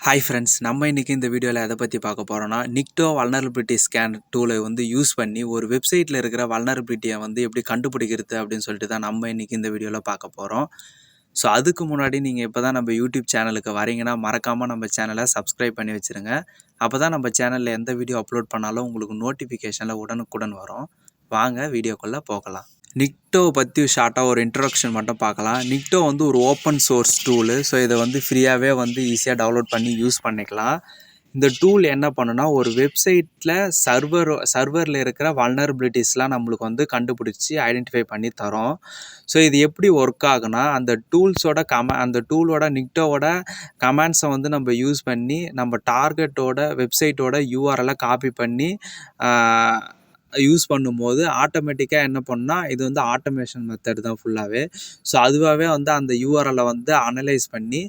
Hi friends, நம்ம இன்றைக்கி இந்த வீடியோவில் எதை பற்றி பார்க்க போகிறோன்னா, நிக்டோ வல்னரபிலிட்டி ஸ்கேன் டூலை வந்து யூஸ் பண்ணி ஒரு வெப்சைட்டில் இருக்கிற வல்னரபிலிட்டியை வந்து எப்படி கண்டுபிடிக்கிறது அப்படின்னு சொல்லிட்டு தான் நம்ம இன்றைக்கி இந்த வீடியோவில் பார்க்க போகிறோம். ஸோ அதுக்கு முன்னாடி நீங்கள் இப்போ தான் நம்ம யூடியூப் சேனலுக்கு வரீங்கன்னா மறக்காமல் நம்ம சேனலை சப்ஸ்கிரைப் பண்ணி வச்சுருங்க. அப்போ தான் நம்ம சேனலில் எந்த வீடியோ அப்லோட் பண்ணாலும் உங்களுக்கு நோட்டிஃபிகேஷனில் உடனுக்குடன் வரும். வாங்க வீடியோக்குள்ளே போகலாம். நிக்டோ பற்றி ஷார்ட்டாக ஒரு இன்ட்ரொடக்ஷன் மட்டும் பார்க்கலாம். நிக்டோ வந்து ஒரு ஓப்பன் சோர்ஸ் டூலு. ஸோ இதை வந்து ஃப்ரீயாகவே வந்து ஈஸியாக டவுன்லோட் பண்ணி யூஸ் பண்ணிக்கலாம். இந்த டூல் என்ன பண்ணுன்னா, ஒரு வெப்சைட்டில் சர்வரில் இருக்கிற வல்னரபிலிட்டிஸ்லாம் நம்மளுக்கு வந்து கண்டுபிடிச்சி ஐடென்டிஃபை பண்ணி தரோம். ஸோ இது எப்படி ஒர்க் ஆகுனா, அந்த டூலோட நிக்டோவோட கமாண்ட்ஸை வந்து நம்ம யூஸ் பண்ணி நம்ம டார்கெட்டோட வெப்சைட்டோட யூஆர்எல்லை காப்பி பண்ணி யூஸ் பண்ணும்போது ஆட்டோமேட்டிக்காக என்ன பண்ணால், இது வந்து ஆட்டோமேஷன் மெத்தட் தான் ஃபுல்லாகவே. ஸோ அதுவாகவே வந்து அந்த யூஆர்எல்லை வந்து அனலைஸ் பண்ணி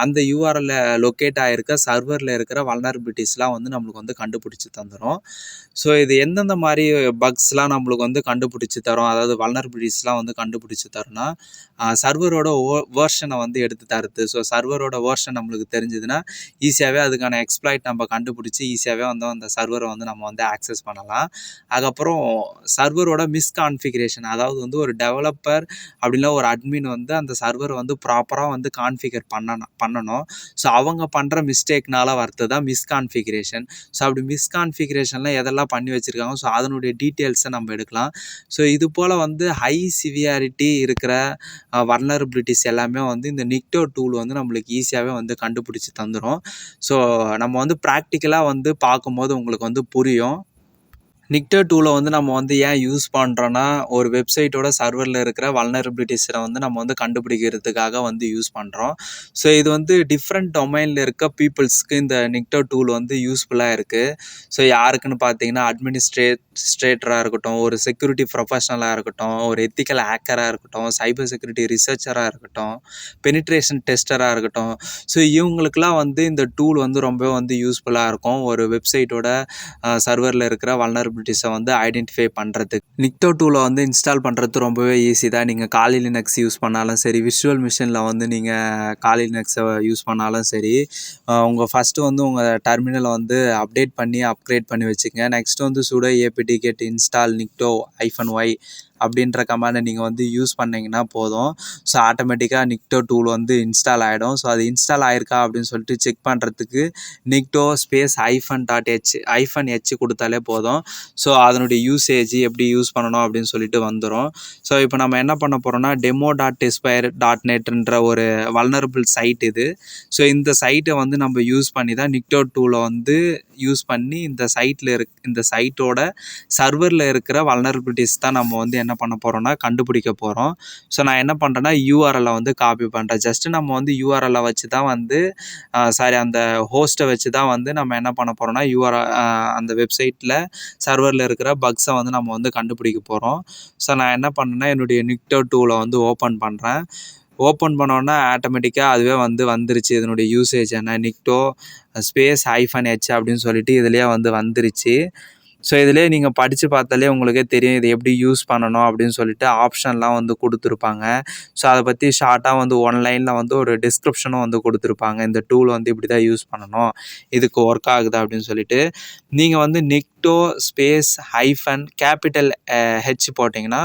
அந்த யூஆர்எல்ல லொக்கேட் ஆகிருக்க சர்வரில் இருக்கிற வல்னரபிலிட்டிஸ்லாம் வந்து நம்மளுக்கு வந்து கண்டுபிடிச்சி தந்துடும். ஸோ இது எந்தெந்த மாதிரி பக்ஸ்லாம் நம்மளுக்கு வந்து கண்டுபிடிச்சி தரும், அதாவது வல்னரபிலிட்டிஸ்லாம் வந்து கண்டுபிடிச்சி தரும்னா, சர்வரோட வேர்ஷனை வந்து எடுத்து தருது. ஸோ சர்வரோட வேர்ஷன் நம்மளுக்கு தெரிஞ்சதுன்னா ஈஸியாகவே அதுக்கான எக்ஸ்ப்ளாய்ட் நம்ம கண்டுபிடிச்சி ஈஸியாகவே வந்து அந்த சர்வரை வந்து நம்ம வந்து ஆக்சஸ் பண்ணலாம். அதுக்கப்புறம் சர்வரோட மிஸ்கான்ஃபிகரேஷன், அதாவது வந்து ஒரு டெவலப்பர் அப்படின்னா ஒரு அட்மின் வந்து அந்த சர்வரை வந்து ப்ராப்பராக வந்து கான்ஃபிகர் பண்ணணும். ஸோ அவங்க பண்ணுற மிஸ்டேக்னால வரது தான் மிஸ்கான்ஃபிகரேஷன். ஸோ அப்படி மிஸ்கான்ஃபிகரேஷன்லாம் எதெல்லாம் பண்ணி வச்சுருக்காங்க, ஸோ அதனுடைய டீட்டெயில்ஸை நம்ம எடுக்கலாம். ஸோ இது போல் வந்து ஹை சிவியாரிட்டி இருக்கிற வல்னரபிலிட்டிஸ் எல்லாமே வந்து இந்த நிக்டோ டூல் வந்து நம்மளுக்கு ஈஸியாகவே வந்து கண்டுபிடிச்சி தந்துடும். ஸோ நம்ம வந்து ப்ராக்டிக்கலாக வந்து பார்க்கும்போது உங்களுக்கு வந்து புரியும். நிக்டோ டூலை வந்து நம்ம வந்து ஏன் யூஸ் பண்ணுறோன்னா, ஒரு வெப்சைட்டோட சர்வரில் இருக்கிற வல்னரபிலிட்டிஸை வந்து நம்ம வந்து கண்டுபிடிக்கிறதுக்காக வந்து யூஸ் பண்ணுறோம். ஸோ இது வந்து டிஃப்ரெண்ட் டொமைனில் இருக்க பீப்புள்ஸ்க்கு இந்த நிக்டோ டூல் வந்து யூஸ்ஃபுல்லாக இருக்குது. ஸோ யாருக்குன்னு பார்த்தீங்கன்னா, அட்மினிஸ்ட்ரேட்டராக இருக்கட்டும், ஒரு செக்யூரிட்டி ப்ரொஃபஷனலாக இருக்கட்டும், ஒரு எத்திக்கல் ஹேக்கராக இருக்கட்டும், சைபர் செக்யூரிட்டி ரிசர்ச்சராக இருக்கட்டும், பெனிட்ரேஷன் டெஸ்டராக இருக்கட்டும். ஸோ இவங்களுக்குலாம் வந்து இந்த டூல் வந்து ரொம்ப வந்து யூஸ்ஃபுல்லாக இருக்கும். ஒரு வெப்சைட்டோட சர்வரில் இருக்கிற வல்னரபிலிட்டிஸை வந்து ஐடென்டிஃபை பண்ணுறதுக்கு. நிக்டோ டூலை வந்து இன்ஸ்டால் பண்ணுறது ரொம்பவே ஈஸி தான். நீங்கள் காலி லினக்ஸ் யூஸ் பண்ணாலும் சரி, விஷுவல் மிஷினில் வந்து நீங்கள் காலி லினக்ஸை யூஸ் பண்ணாலும் சரி, உங்கள் ஃபஸ்ட்டு வந்து உங்கள் டெர்மினலை வந்து அப்கிரேட் பண்ணி வச்சுக்கங்க. நெக்ஸ்ட் வந்து sudo apt get install nikto -y அப்படின்ற கமாண்டை நீங்கள் வந்து யூஸ் பண்ணிங்கன்னா போதும். ஸோ ஆட்டோமேட்டிக்காக நிக்டோ டூல் வந்து இன்ஸ்டால் ஆகிடும். ஸோ அது இன்ஸ்டால் ஆயிருக்கா அப்படின்னு சொல்லிட்டு செக் பண்ணுறதுக்கு நிக்டோ -h கொடுத்தாலே போதும். ஸோ அதனுடைய யூசேஜ் எப்படி யூஸ் பண்ணணும் அப்படின்னு சொல்லிட்டு வந்துடும். ஸோ இப்போ நம்ம என்ன பண்ண போகிறோம்னா, demo.tespire.netன்ற ஒரு வல்னரபிள் சைட் இது. ஸோ இந்த சைட்டை வந்து நம்ம யூஸ் பண்ணி தான் நிக்டோ டூலை வந்து யூஸ் பண்ணி இந்த சைட்டோட சர்வரில் இருக்கிற வல்னரபிலிட்டிஸ் தான் நம்ம வந்து என்ன பண்ண போகிறோம்னா கண்டுபிடிக்க போகிறோம். ஸோ நான் என்ன பண்ணுறேன்னா, யூஆர்எல்லை வந்து காப்பி பண்ணுறேன். ஜஸ்ட்டு நம்ம வந்து யூஆர்எல்லை வச்சு தான் வந்து அந்த ஹோஸ்ட்டை வச்சு தான் வந்து நம்ம என்ன பண்ண போகிறோம்னா, அந்த வெப்சைட்டில் சர்வரில் இருக்கிற பக்ஸை வந்து நம்ம வந்து கண்டுபிடிக்க போகிறோம். ஸோ நான் என்ன பண்ணேன்னா, என்னுடைய நிக்டோ டூலை வந்து ஓப்பன் பண்ணுறேன். ஓப்பன் பண்ணோன்னா ஆட்டோமேட்டிக்காக அதுவே வந்து வந்துருச்சு. இதனுடைய யூசேஜ் என்ன, நிக்டோ -h அப்படின்னு சொல்லிட்டு இதுலேயே வந்து வந்துருச்சு. ஸோ இதிலே நீங்கள் படித்து பார்த்தாலே உங்களுக்கே தெரியும் இது எப்படி யூஸ் பண்ணணும் அப்படின்னு சொல்லிட்டு ஆப்ஷன்லாம் வந்து கொடுத்துருப்பாங்க. ஸோ அதை பற்றி ஷார்ட்டாக வந்து ஒன்லைனில் வந்து ஒரு டிஸ்கிரிப்ஷனும் வந்து கொடுத்துருப்பாங்க. இந்த டூல் வந்து இப்படி தான் யூஸ் பண்ணணும், இதுக்கு ஒர்க் ஆகுது அப்படின்னு சொல்லிட்டு. நீங்கள் வந்து நிக்டோ -H போட்டிங்கன்னா,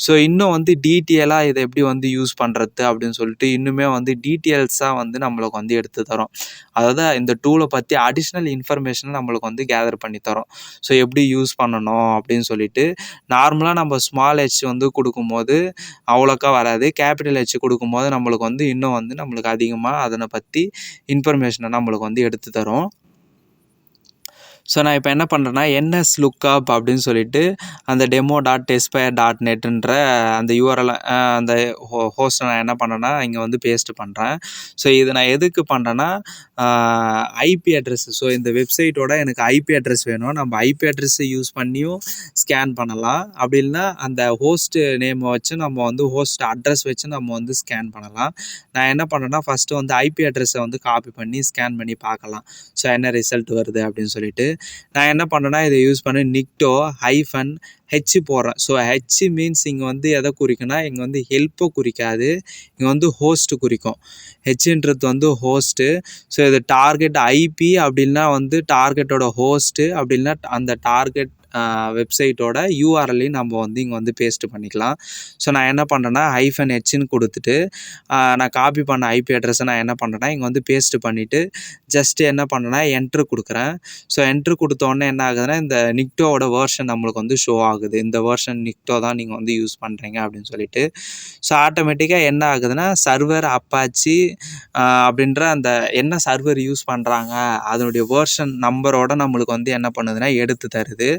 ஸோ இன்னும் வந்து டீட்டெயிலாக இதை எப்படி வந்து யூஸ் பண்ணுறது அப்படின்னு சொல்லிட்டு இன்னுமே வந்து டீட்டெயில்ஸாக வந்து நம்மளுக்கு வந்து எடுத்து தரோம். அதாவது இந்த டூலை பற்றி அடிஷ்னல் இன்ஃபர்மேஷனை நம்மளுக்கு வந்து கேதர் பண்ணி தரோம். ஸோ எப்படி யூஸ் பண்ணணும் அப்படின்னு சொல்லிட்டு. நார்மலாக நம்ம ஸ்மால் ஹெச் வந்து கொடுக்கும்போது அவ்வளோக்கா வராது. கேபிட்டல் ஹெச் கொடுக்கும்போது நம்மளுக்கு வந்து இன்னும் வந்து நம்மளுக்கு அதிகமாக அதனை பற்றி இன்ஃபர்மேஷனை நம்மளுக்கு வந்து எடுத்து தரும். ஸோ நான் இப்போ என்ன பண்ணுறேன்னா, nsLookup அப்படின்னு சொல்லிட்டு அந்த demo.tespire.netன்ற அந்த யூஆர்எல் அந்த ஹோஸ்ட்டை நான் என்ன பண்ணேன்னா இங்கே வந்து பேஸ்ட் பண்ணுறேன். ஸோ இது நான் எதுக்கு பண்ணுறேன்னா, ஐபி அட்ரஸ். ஸோ இந்த வெப்சைட்டோட எனக்கு ஐபி அட்ரஸ் வேணும். நம்ம ஐபி அட்ரஸை யூஸ் பண்ணியும் ஸ்கேன் பண்ணலாம். அப்படி இல்லைனா அந்த ஹோஸ்ட்டு நேமை வச்சு நம்ம வந்து ஹோஸ்ட் அட்ரஸ் வச்சு நம்ம வந்து ஸ்கேன் பண்ணலாம். நான் என்ன பண்ணேன்னா, ஃபஸ்ட்டு வந்து ஐபி அட்ரஸை வந்து காப்பி பண்ணி ஸ்கேன் பண்ணி பார்க்கலாம். ஸோ என்ன ரிசல்ட் வருது அப்படின்னு சொல்லிட்டு. நான் என்ன பண்ணுறேன்னா இதை யூஸ் பண்ணி நிக்டோ ஹைஃபன் ஹெச் போடுறேன். ஸோ ஹெச் மீன்ஸ் இங்கே வந்து எதை குறிக்குன்னா இங்கே வந்து ஹெல்ப்பை குறிக்காது, இங்கே வந்து ஹோஸ்ட்டு குறிக்கும். ஹெச்ன்றது வந்து ஹோஸ்ட்டு. ஸோ இது டார்கெட் ஐபி அப்படின்னா வந்து டார்கெட்டோட ஹோஸ்ட்டு, அப்படின்னா அந்த டார்கெட் வெப்சைட்டோட யூஆர்எல்லையும் நம்ம வந்து இங்கே வந்து பேஸ்ட் பண்ணிக்கலாம். ஸோ நான் என்ன பண்ணுறேன்னா ஹைஃபன் ஹெச்ன்னு கொடுத்துட்டு நான் காப்பி பண்ண ஐபி அட்ரஸை நான் என்ன பண்ணுறேன்னா இங்கே வந்து பேஸ்ட் பண்ணிவிட்டு ஜஸ்ட்டு என்ன பண்ணுறேன்னா என்ட்ரு கொடுக்குறேன். ஸோ என்ட்ரு கொடுத்தோடனே என்ன ஆகுதுன்னா இந்த நிக்டோவோட வேர்ஷன் நம்மளுக்கு வந்து ஷோ ஆகுது. இந்த வேர்ஷன் நிக்டோ தான் நீங்கள் வந்து யூஸ் பண்ணுறீங்க அப்படின்னு சொல்லிட்டு. ஸோ ஆட்டோமேட்டிக்காக என்ன ஆகுதுன்னா சர்வர் அப்பாச்சி அப்படின்ற அந்த என்ன சர்வர் யூஸ் பண்ணுறாங்க அதனுடைய வேர்ஷன் நம்பரோட நம்மளுக்கு வந்து என்ன பண்ணுதுன்னா எடுத்து தருது.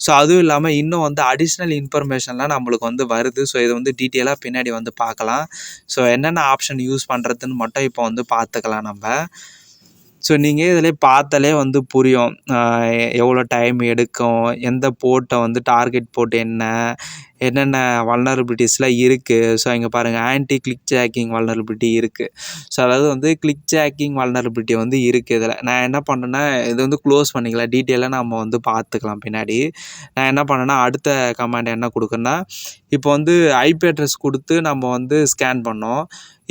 ஸோ அதுவும் இல்லாமல் இன்னும் வந்து அடிஷ்னல் இன்ஃபர்மேஷன்லாம் நம்மளுக்கு வந்து வருது. ஸோ இதை வந்து டீட்டெயிலாக பின்னாடி வந்து பார்க்கலாம். ஸோ என்னென்ன ஆப்ஷன் யூஸ் பண்ணுறதுன்னு மட்டும் இப்போ வந்து பார்த்துக்கலாம் நம்ம. ஸோ நீங்கள் இதிலே பார்த்தாலே வந்து புரியும் எவ்வளோ டைம் எடுக்கும், எந்த போர்ட்டை வந்து டார்கெட் போர்ட் என்னென்ன வல்னரபிலிட்டிஸ்லாம் இருக்குது. ஸோ இங்கே பாருங்கள் ஆன்டி கிளிக் ஜாக்கிங் வல்னரபிலிட்டி இருக்குது. ஸோ அதாவது வந்து கிளிக் ஜாக்கிங் வல்னரபிலிட்டி வந்து இருக்குது இதில். நான் என்ன பண்ணேன்னா இது வந்து க்ளோஸ் பண்ணிக்கலாம், டீட்டெயிலாக நம்ம வந்து பார்த்துக்கலாம் பின்னாடி. நான் என்ன பண்ணேன்னா அடுத்த கமாண்ட் என்ன கொடுக்குறேன்னா இப்போ வந்து ஐபி அட்ரஸ் கொடுத்து நம்ம வந்து ஸ்கேன் பண்ணோம்.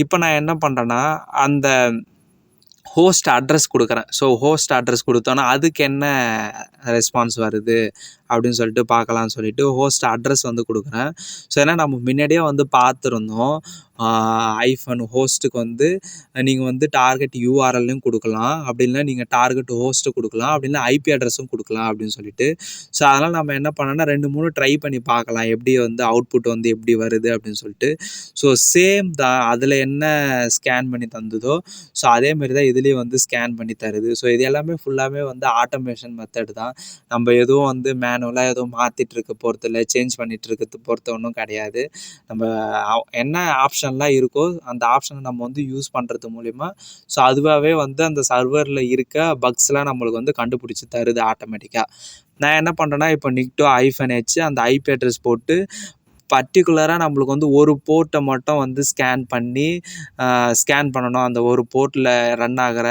இப்போ நான் என்ன பண்ணுறேன்னா அந்த ஹோஸ்ட் அட்ரஸ் கொடுக்குறேன். ஸோ ஹோஸ்ட் அட்ரஸ் கொடுத்தோன்னா அதுக்கு என்ன ரெஸ்பான்ஸ் வருது அப்படின்னு சொல்லிட்டு பார்க்கலான்னு சொல்லிட்டு ஹோஸ்ட் அட்ரஸ் வந்து கொடுக்குறேன். ஸோ ஏன்னா நம்ம முன்னாடியே வந்து பார்த்துருந்தோம் ஐஃபன் ஹோஸ்ட்டுக்கு வந்து நீங்கள் வந்து டார்கெட் யூஆர்எல்லையும் கொடுக்கலாம், அப்படின்னா நீங்கள் டார்கெட் ஹோஸ்ட்டு கொடுக்கலாம், அப்படின்னா ஐபி அட்ரஸும் கொடுக்கலாம் அப்படின்னு சொல்லிட்டு. ஸோ அதனால் நம்ம என்ன பண்ணோன்னா 2-3 ட்ரை பண்ணி பார்க்கலாம் எப்படி வந்து அவுட்புட் வந்து எப்படி வருது அப்படின்னு சொல்லிட்டு. ஸோ சேம் தான் அதில் என்ன ஸ்கேன் பண்ணி தந்ததோ ஸோ அதேமாரி தான் இதுலேயும் வந்து ஸ்கேன் பண்ணி தருது. ஸோ இது எல்லாமே ஃபுல்லாகவே வந்து ஆட்டோமேஷன் மெத்தட் தான். நம்ம எதுவும் வந்து மேனுவலாக எதுவும் மாற்றிட்டு இருக்க போகிறது இல்லை, சேஞ்ச் பண்ணிகிட்டு இருக்கிறது பொறுத்த ஒன்றும் கிடையாது. நம்ம என்ன ஆப்ஷன்லாம் இருக்கோ அந்த ஆப்ஷனை நம்ம வந்து யூஸ் பண்ணுறது மூலிமா ஸோ அதுவாகவே வந்து அந்த சர்வரில் இருக்க பக்ஸ்லாம் நம்மளுக்கு வந்து கண்டுபிடிச்சி தருது ஆட்டோமேட்டிக்காக. நான் என்ன பண்ணுறேன்னா இப்போ நிக்டோ ஐஃபன் ஹெச் அந்த ஐபி அட்ரஸ் போட்டு பர்டிகுலராக நம்மளுக்கு வந்து ஒரு போர்ட்டை மட்டும் வந்து ஸ்கேன் பண்ணணும். அந்த ஒரு போர்ட்டில் ரன் ஆகிற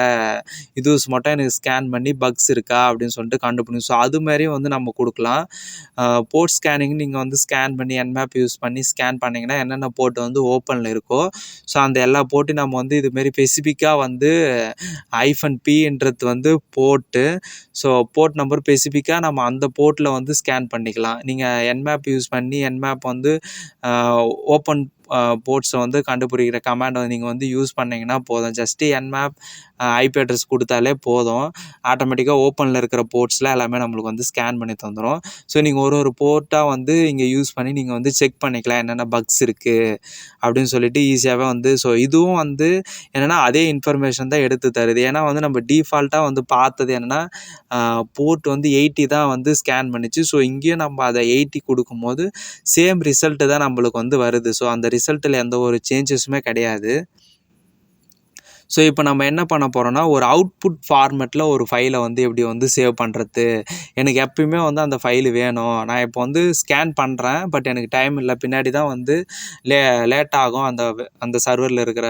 இதுஸ் மட்டும் எனக்கு ஸ்கேன் பண்ணி பக்ஸ் இருக்கா அப்படின்னு சொல்லிட்டு கண்டுபிடிக்கும். ஸோ அதுமாரியும் வந்து நம்ம கொடுக்கலாம். போர்ட் ஸ்கேனிங் நீங்கள் வந்து ஸ்கேன் பண்ணி என்மேப் யூஸ் பண்ணி ஸ்கேன் பண்ணிங்கன்னா என்னென்ன போர்ட் வந்து ஓப்பனில் இருக்கோ ஸோ அந்த எல்லா போர்ட்டையும் நம்ம வந்து இதுமாரி ஸ்பெசிஃபிக்காக வந்து ஐஃபன் பின்றது வந்து போர்ட்டு. ஸோ போர்ட் நம்பர் ஸ்பெசிஃபிக்காக நம்ம அந்த போர்ட்டில் வந்து ஸ்கேன் பண்ணிக்கலாம். நீங்கள் என்மேப் யூஸ் பண்ணி என்மேப் வந்து ஓப்பன் போர்ட்ஸை வந்து கண்டுபிடிக்கிற கமாண்ட் வந்து நீங்கள் வந்து யூஸ் பண்ணிங்கன்னா போதும். ஜஸ்ட்டு என்மேப் ஐபி அட்ரஸ் கொடுத்தாலே போதும், ஆட்டோமேட்டிக்காக ஓப்பனில் இருக்கிற போர்ட்ஸில் எல்லாமே நம்மளுக்கு வந்து ஸ்கேன் பண்ணி தந்துடும். ஸோ நீங்கள் ஒரு போர்ட்டாக வந்து இங்கே யூஸ் பண்ணி நீங்கள் வந்து செக் பண்ணிக்கலாம் என்னென்ன பக்ஸ் இருக்குது அப்படின்னு சொல்லிட்டு ஈஸியாகவே வந்து. ஸோ இதுவும் வந்து என்னென்னா அதே இன்ஃபர்மேஷன் தான் எடுத்து தருது. ஏன்னா வந்து நம்ம டிஃபால்ட்டாக வந்து பார்த்தது என்னென்னா போர்ட் வந்து 80 தான் வந்து ஸ்கேன் பண்ணிச்சு. ஸோ இங்கேயும் நம்ம அதை 80 கொடுக்கும்போது சேம் ரிசல்ட்டு தான் நம்மளுக்கு வந்து வருது. ஸோ அந்த ரிசல்ட்டில் எந்த ஒரு சேஞ்சஸுமே கிடையாது. ஸோ இப்போ நம்ம என்ன பண்ண போகிறோம்னா ஒரு அவுட்புட் ஃபார்மேட்டில் ஒரு ஃபைலை வந்து எப்படி வந்து சேவ் பண்ணுறது, எனக்கு எப்பயுமே வந்து அந்த ஃபைலு வேணும். நான் இப்போ வந்து ஸ்கேன் பண்ணுறேன், பட் எனக்கு டைம் இல்லை, பின்னாடி தான் வந்து லேட் ஆகும் அந்த சர்வரில் இருக்கிற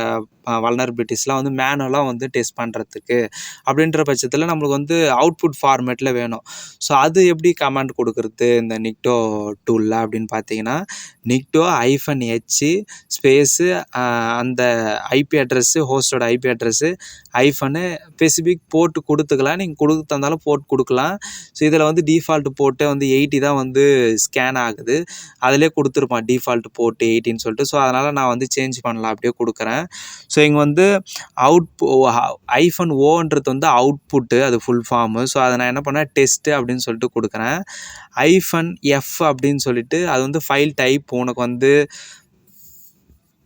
வல்னரபிலிட்டிஸ்லாம் வந்து மேனுவலாக வந்து டெஸ்ட் பண்ணுறதுக்கு. அப்படின்ற பட்சத்தில் நம்மளுக்கு வந்து அவுட்புட் ஃபார்மேட்டில் வேணும். ஸோ அது எப்படி கமாண்ட் கொடுக்குறது இந்த நிக்டோ டூலில் அப்படின்னு பார்த்தீங்கன்னா நிக்டோ ஐஃபன் ஹெச் ஸ்பேஸு அந்த ஐபி அட்ரஸ்ஸு ஹோஸ்டோட IP address hyphen specific port கொடுத்துக்கலாம். நீங்கள் கொடுத்தாலும் போர்ட் கொடுக்கலாம். ஸோ இதில் வந்து டிஃபால்ட் போர்ட்டே வந்து 80 தான் வந்து ஸ்கேன் ஆகுது. அதிலே கொடுத்துருப்பான் டிஃபால்ட் போர்ட் 80ன்னு சொல்லிட்டு. ஸோ அதனால் நான் வந்து சேஞ்ச் பண்ணலாம், அப்படியே கொடுக்குறேன். ஸோ இங்கே வந்து ஐஃபன் ஓன்றது வந்து அவுட்புட்டு, அது ஃபுல் ஃபார்மு. ஸோ அதை நான் என்ன பண்ணேன் டெஸ்ட்டு அப்படின்னு சொல்லிட்டு கொடுக்குறேன். ஐஃபன் எஃப் அப்படின்னு சொல்லிட்டு அது வந்து ஃபைல் டைப். உனக்கு வந்து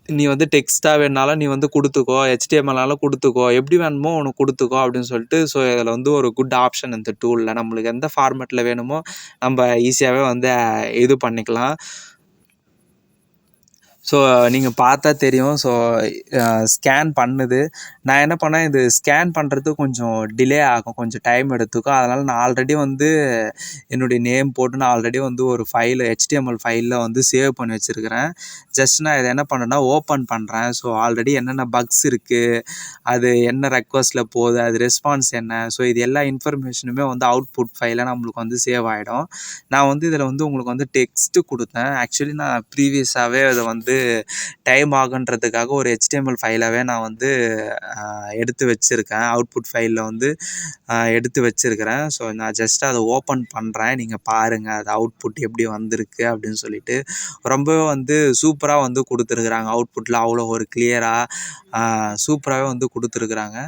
நீ வந்து டெக்ஸ்ட்டாக வேணாலும் நீ வந்து கொடுத்துக்கோ, HTMLனாலும் கொடுத்துக்கோ, எப்படி வேணுமோ உனக்கு கொடுத்துக்கோ அப்படின்னு சொல்லிட்டு. ஸோ இதில் வந்து ஒரு குட் ஆப்ஷன் இந்த டூலில். நம்மளுக்கு எந்த ஃபார்மேட்டில் வேணுமோ நம்ம ஈஸியாகவே வந்து இது பண்ணிக்கலாம். ஸோ நீங்கள் பார்த்தா தெரியும். ஸோ ஸ்கேன் பண்ணுது. நான் என்ன பண்ணேன், இது ஸ்கேன் பண்ணுறதுக்கு கொஞ்சம் டிலே ஆகும், கொஞ்சம் டைம் எடுத்துக்கும். அதனால் நான் ஆல்ரெடி வந்து என்னுடைய நேம் போட்டு நான் ஆல்ரெடி வந்து ஒரு ஃபைல் HTML ஃபைலில் வந்து சேவ் பண்ணி வச்சுருக்கிறேன். ஜஸ்ட் நான் இதை என்ன பண்ணுறேன்னா ஓப்பன் பண்ணுறேன். ஸோ ஆல்ரெடி என்னென்ன பக்ஸ் இருக்குது, அது என்ன ரெக்வஸ்ட்டில் போகுது, அது ரெஸ்பான்ஸ் என்ன, ஸோ இது எல்லா இன்ஃபர்மேஷனுமே வந்து அவுட்புட் ஃபைலாக நம்மளுக்கு வந்து சேவ் ஆகிடும். நான் வந்து இதில் வந்து உங்களுக்கு வந்து டெக்ஸ்ட்டு கொடுத்தேன். ஆக்சுவலி நான் ப்ரீவியஸாகவே அதை வந்து டைம் ஆகுன்றதுக்காக ஒரு HTML ஃபைலாகவே நான் வந்து எடுத்து வச்சுருக்கேன். அவுட்புட் ஃபைலில் வந்து எடுத்து வச்சுருக்கிறேன். ஸோ நான் ஜஸ்ட் அதை ஓப்பன் பண்ணுறேன். நீங்கள் பாருங்கள் அது அவுட்புட் எப்படி வந்திருக்கு அப்படின்னு சொல்லிட்டு. ரொம்பவே வந்து சூப்பராக வந்து கொடுத்துருக்குறாங்க. அவுட்புட்டில் அவ்வளோ ஒரு கிளியராக சூப்பராகவே வந்து கொடுத்துருக்குறாங்க.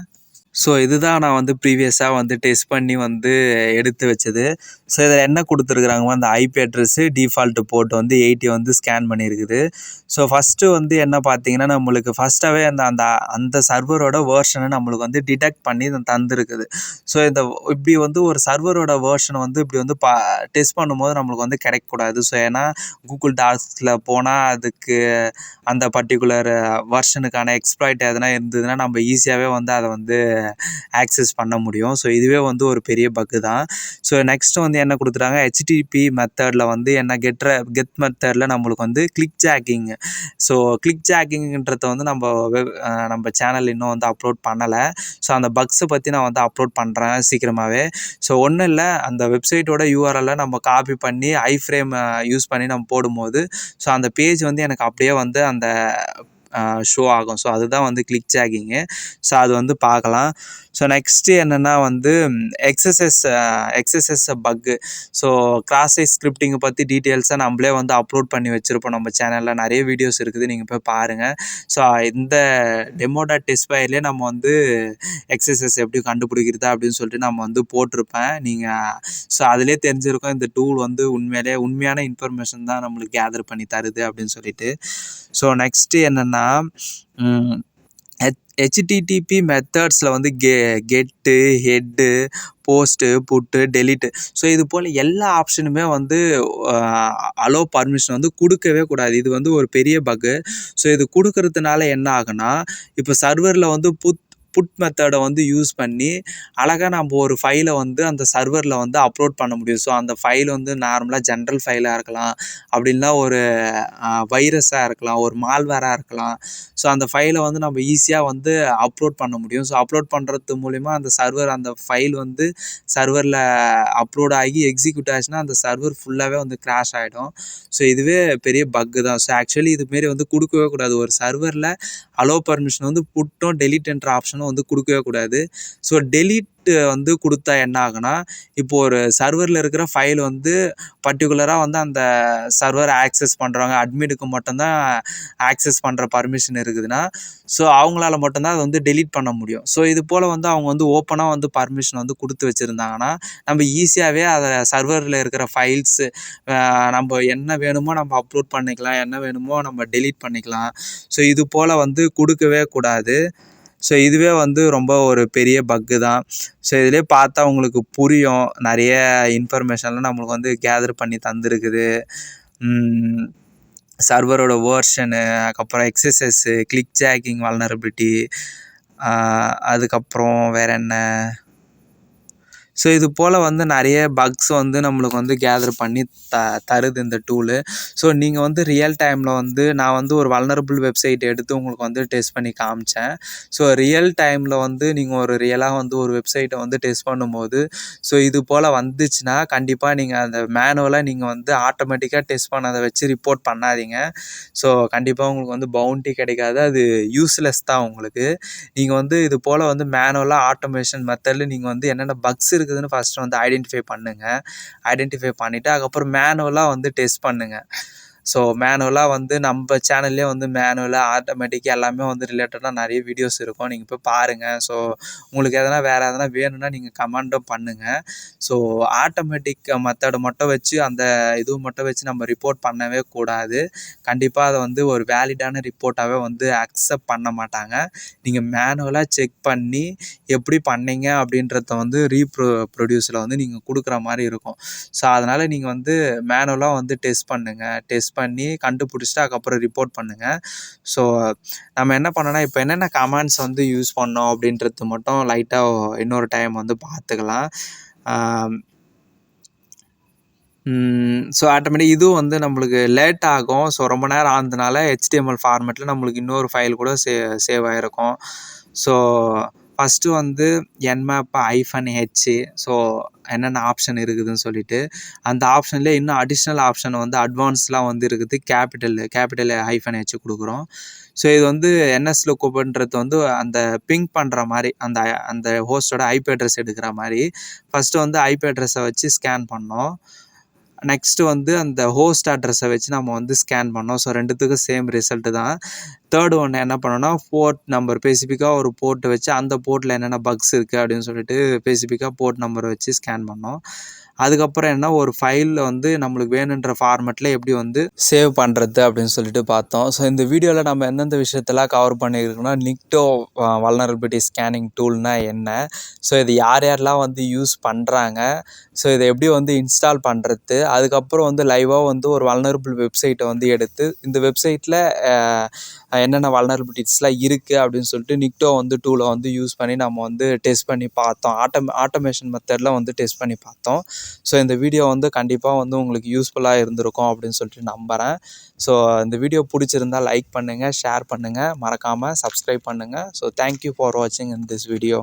ஸோ இதுதான் நான் வந்து ப்ரீவியஸாக வந்து டெஸ்ட் பண்ணி வந்து எடுத்து வச்சது. ஸோ இதில் என்ன கொடுத்துருக்குறாங்க, அந்த ஐபி அட்ரஸ்ஸு டிஃபால்ட்டு போர்ட் வந்து 80 வந்து ஸ்கேன் பண்ணியிருக்குது. ஸோ ஃபஸ்ட்டு வந்து என்ன பார்த்தீங்கன்னா, நம்மளுக்கு ஃபஸ்ட்டாகவே அந்த அந்த அந்த சர்வரோட வேர்ஷனை நம்மளுக்கு வந்து டிடெக்ட் பண்ணி தந்துருக்குது. ஸோ இப்படி வந்து ஒரு சர்வரோட வேர்ஷனை வந்து இப்படி வந்து டெஸ்ட் பண்ணும்போது நம்மளுக்கு வந்து கிடைக்கக்கூடாது. ஸோ ஏன்னா கூகுள் டாக்ஸில் போனால் அதுக்கு அந்த பர்டிகுலர் வெர்ஷனுக்கான எக்ஸ்ப்ளாய்ட் எதனா இருந்ததுன்னா நம்ம ஈஸியாகவே வந்து அதை வந்து ஆக்சஸ் பண்ண முடியும். ஸோ இதுவே வந்து ஒரு பெரிய பக்கு தான். ஸோ நெக்ஸ்ட்டு வந்து என்ன கொடுத்துட்டாங்க, HTTP மெத்தடில் வந்து என்ன கெட் மெத்தடில் நம்மளுக்கு வந்து கிளிக் ஜாக்கிங். ஸோ கிளிக் ஜாக்கிங்கிறத வந்து நம்ம சேனல் இன்னும் வந்து அப்லோட் பண்ணலை. ஸோ அந்த பக்ஸை பற்றி நான் வந்து அப்லோட் பண்ணுறேன் சீக்கிரமாகவே. ஸோ ஒன்றும் இல்லை, அந்த வெப்சைட்டோட URL நம்ம காப்பி பண்ணி ஐஃப்ரேம் யூஸ் பண்ணி நம்ம போடும்போது ஸோ அந்த பேஜ் வந்து எனக்கு அப்படியே வந்து அந்த ஷோ ஆகும். ஸோ அதுதான் வந்து கிளிக் ஜாக்கிங்கு. ஸோ அது வந்து பார்க்கலாம். ஸோ நெக்ஸ்ட்டு என்னென்னா வந்து எக்ஸசஸ் பக்கு. ஸோ கிராஸ் சைஸ் ஸ்கிரிப்டிங்கை பற்றி டீட்டெயில்ஸாக நம்மளே வந்து அப்லோட் பண்ணி வச்சுருப்போம். நம்ம சேனலில் நிறைய வீடியோஸ் இருக்குது, நீங்கள் போய் பாருங்கள். ஸோ இந்த டெமோ.testfile நம்ம வந்து எக்ஸசஸ் எப்படி கண்டுபிடிக்கிறது அப்படின்னு சொல்லிட்டு நம்ம வந்து போட்டிருப்பேன். ஸோ அதிலே தெரிஞ்சிருக்கும் இந்த டூல் வந்து உண்மையான இன்ஃபர்மேஷன் தான் நம்மளுக்கு கேதர் பண்ணி தருது அப்படின்னு சொல்லிட்டு. ஸோ நெக்ஸ்ட்டு என்னென்னா, HTTP மெத்தட்ஸில் வந்து கெட்டு, ஹெட்டு, போஸ்ட்டு, புட்டு, டெலிட்டு, ஸோ இது போல் எல்லா ஆப்ஷனுமே வந்து அலோ பர்மிஷன் வந்து கொடுக்கவே கூடாது. இது வந்து ஒரு பெரிய பக்கு. ஸோ இது கொடுக்கறதுனால என்ன ஆகுனா, இப்போ சர்வரில் வந்து புட் மெத்தடை வந்து யூஸ் பண்ணி அழகாக நம்ம ஒரு ஃபைலை வந்து அந்த சர்வரில் வந்து அப்லோட் பண்ண முடியும். ஸோ அந்த ஃபைல் வந்து நார்மலாக ஜென்ரல் ஃபைலாக இருக்கலாம், அப்படின்னா ஒரு வைரஸாக இருக்கலாம், ஒரு மால்வேராக இருக்கலாம். ஸோ அந்த ஃபைலை வந்து நம்ம ஈஸியாக வந்து அப்லோட் பண்ண முடியும். ஸோ அப்லோட் பண்ணுறது மூலிமா அந்த ஃபைல் வந்து சர்வரில் அப்லோட் ஆகி எக்ஸிக்யூட் ஆச்சுன்னா அந்த சர்வர் ஃபுல்லாகவே வந்து கிராஷ் ஆகிடும். ஸோ இதுவே பெரிய பக்கு தான். ஸோ ஆக்சுவலி இதுமாரி வந்து கொடுக்கவே கூடாது. ஒரு சர்வரில் அலோ பர்மிஷன் வந்து புட்டும் டெலிட் என்ற ஆப்ஷனும் வந்து கொடுக்கவே கூடாது. ஸோ டெலிட் வந்து கொடுத்தா என்ன ஆகுனா, இப்போ ஒரு சர்வரில் இருக்கிற ஃபைல் வந்து பர்டிகுலராக வந்து அந்த சர்வர் ஆக்சஸ் பண்ணுறவங்க அட்மினுக்கு மட்டும்தான் ஆக்சஸ் பண்ணுற பர்மிஷன் இருக்குதுன்னா, ஸோ அவங்களால மட்டும்தான் அதை வந்து டெலிட் பண்ண முடியும். ஸோ இது போல் வந்து அவங்க வந்து ஓப்பனாக வந்து பர்மிஷன் வந்து கொடுத்து வச்சுருந்தாங்கன்னா நம்ம ஈஸியாகவே அதை சர்வரில் இருக்கிற ஃபைல்ஸு நம்ம என்ன வேணுமோ நம்ம அப்லோட் பண்ணிக்கலாம், என்ன வேணுமோ நம்ம டெலிட் பண்ணிக்கலாம். ஸோ இது போல் வந்து கொடுக்கவே கூடாது. ஸோ இதுவே வந்து ரொம்ப ஒரு பெரிய பக்கு தான். ஸோ இதிலே பார்த்தா உங்களுக்கு புரியும், நிறைய இன்ஃபர்மேஷன்லாம் நம்மளுக்கு வந்து கேதர் பண்ணி தந்துருக்குது. சர்வரோட வேர்ஷனு, அதுக்கப்புறம் எக்ஸசஸ்ஸு, கிளிக் ஜாக்கிங் வல்னரபிலிட்டி, அதுக்கப்புறம் வேறு என்ன, ஸோ இது போல் வந்து நிறைய பக்ஸ் வந்து நம்மளுக்கு வந்து கேதர் பண்ணி தருது இந்த டூலு. ஸோ நீங்கள் வந்து ரியல் டைமில் வந்து நான் வந்து ஒரு வல்னரபிள் வெப்சைட் எடுத்து உங்களுக்கு வந்து டெஸ்ட் பண்ணி காமிச்சேன். ஸோ ரியல் டைமில் வந்து நீங்கள் ஒரு ரியலாக வந்து ஒரு வெப்சைட்டை வந்து டெஸ்ட் பண்ணும்போது ஸோ இது போல் வந்துச்சுன்னா கண்டிப்பாக நீங்கள் அந்த மேனுவலாக நீங்கள் வந்து ஆட்டோமேட்டிக்காக டெஸ்ட் பண்ணதை வச்சு ரிப்போர்ட் பண்ணாதீங்க. ஸோ கண்டிப்பாக உங்களுக்கு வந்து பவுண்டி கிடைக்காது, அது யூஸ்லெஸ் தான் உங்களுக்கு. நீங்கள் வந்து இது போல் வந்து மேனுவலாக ஆட்டோமேஷன் மெத்தடில் நீங்கள் வந்து என்னென்ன பக்ஸ் இருக்குதுன்னு ஃபஸ்ட்டு வந்து ஐடென்டிஃபை பண்ணுங்கள். ஐடென்டிஃபை பண்ணிவிட்டு அதுக்கப்புறம் மேனுவலாக வந்து டெஸ்ட் பண்ணுங்கள். ஸோ மேனுவலாக வந்து நம்ம சேனல்லே வந்து மேனுவலாக ஆட்டோமேட்டிக்காக எல்லாமே வந்து ரிலேட்டடாக நிறைய வீடியோஸ் இருக்கும், நீங்கள் போய் பாருங்கள். ஸோ உங்களுக்கு வேறு எதனா வேணும்னா நீங்கள் கமெண்ட்டும் பண்ணுங்கள். ஸோ ஆட்டோமேட்டிக் மெத்தடை மட்டும் வச்சு அந்த இதுவும் மட்டும் வச்சு நம்ம ரிப்போர்ட் பண்ணவே கூடாது. கண்டிப்பாக அதை வந்து ஒரு வேலிடான ரிப்போர்ட்டாகவே வந்து அக்செப்ட் பண்ண மாட்டாங்க. நீங்கள் மேனுவலாக செக் பண்ணி எப்படி பண்ணீங்க அப்படின்றத வந்து ப்ரொடியூஸில் வந்து நீங்கள் கொடுக்குற மாதிரி இருக்கும். ஸோ அதனால் நீங்கள் வந்து மேனுவலாக வந்து டெஸ்ட் பண்ணுங்கள். டெஸ்ட் பண்ணி கண்டுபிடிச்சிட்டு அதுக்கப்புறம் ரிப்போர்ட் பண்ணுங்கள். ஸோ நம்ம என்ன பண்ணோன்னா, இப்போ என்னென்ன கமாண்ட்ஸ் வந்து யூஸ் பண்ணோம் அப்படின்றது மட்டும் லைட்டாக இன்னொரு டைம் வந்து பார்த்துக்கலாம். ஸோ ஆட்டோமேட்டிக் இதுவும் வந்து நம்மளுக்கு லேட் ஆகும். ஸோ ரொம்ப நேரம் ஆனதுனால HTML ஃபார்மேட்டில் நம்மளுக்கு இன்னொரு ஃபைல் கூட சேவ் ஆகிருக்கும். ஸோ ஃபஸ்ட்டு வந்து nmap -h ஸோ என்னென்ன ஆப்ஷன் இருக்குதுன்னு சொல்லிட்டு, அந்த ஆப்ஷன்லேயே இன்னும் அடிஷ்னல் ஆப்ஷன் வந்து அட்வான்ஸ்லாம் வந்து இருக்குது. கேபிட்டல் -h கொடுக்குறோம். ஸோ இது வந்து NS லுக்கப்ன்றது வந்து அந்த பிங் பண்ணுற மாதிரி அந்த அந்த ஹோஸ்டோட ஐபி அட்ரஸ் எடுக்கிற மாதிரி ஃபஸ்ட்டு வந்து ஐபி அட்ரஸை வச்சு ஸ்கேன் பண்ணோம். நெக்ஸ்ட்டு வந்து அந்த ஹோஸ்ட் அட்ரஸை வச்சு நம்ம வந்து ஸ்கேன் பண்ணோம். ஸோ ரெண்டுத்துக்கும் சேம் ரிசல்ட்டு தான். தேர்டு ஒன்று என்ன பண்ணோன்னா, போர்ட் நம்பர் ஸ்பெசிஃபிக்காக ஒரு போர்ட்டு வச்சு அந்த போர்ட்டில் என்னென்ன பக்ஸ் இருக்குது அப்படின்னு சொல்லிட்டு ஸ்பெசிஃபிக்காக போர்ட் நம்பரை வச்சு ஸ்கேன் பண்ணோம். அதுக்கப்புறம் என்ன, ஒரு ஃபைலில் வந்து நம்மளுக்கு வேணுன்ற ஃபார்மேட்டில் எப்படி வந்து சேவ் பண்ணுறது அப்படின்னு சொல்லிட்டு பார்த்தோம். ஸோ இந்த வீடியோவில் நம்ம எந்தெந்த விஷயத்தெல்லாம் கவர் பண்ணியிருக்கோம்னா, நிக்டோ வல்னரபிலிட்டி ஸ்கேனிங் டூல்னால் என்ன, ஸோ இது யாரெல்லாம் வந்து யூஸ் பண்ணுறாங்க, ஸோ இதை எப்படி வந்து இன்ஸ்டால் பண்ணுறது, அதுக்கப்புறம் வந்து லைவாக வந்து ஒரு வல்னரபிள் வெப்சைட்டை வந்து எடுத்து இந்த வெப்சைட்டில் என்னென்ன வல்னரபிலிட்டிஸ்லாம் இருக்குது அப்படின்னு சொல்லிட்டு நிக்டோ வந்து டூலை வந்து யூஸ் பண்ணி நம்ம வந்து டெஸ்ட் பண்ணி பார்த்தோம். ஆட்டோமேஷன் மெத்தடில் வந்து டெஸ்ட் பண்ணி பார்த்தோம். ஸோ இந்த வீடியோ வந்து கண்டிப்பாக வந்து உங்களுக்கு யூஸ்ஃபுல்லாக இருந்திருக்கும் அப்படின்னு சொல்லிட்டு நம்புகிறேன். ஸோ இந்த வீடியோ பிடிச்சிருந்தால் லைக் பண்ணுங்கள், ஷேர் பண்ணுங்கள், மறக்காமல் சப்ஸ்கிரைப் பண்ணுங்கள். ஸோ தேங்க்யூ ஃபார் வாட்சிங் இன் திஸ் வீடியோ.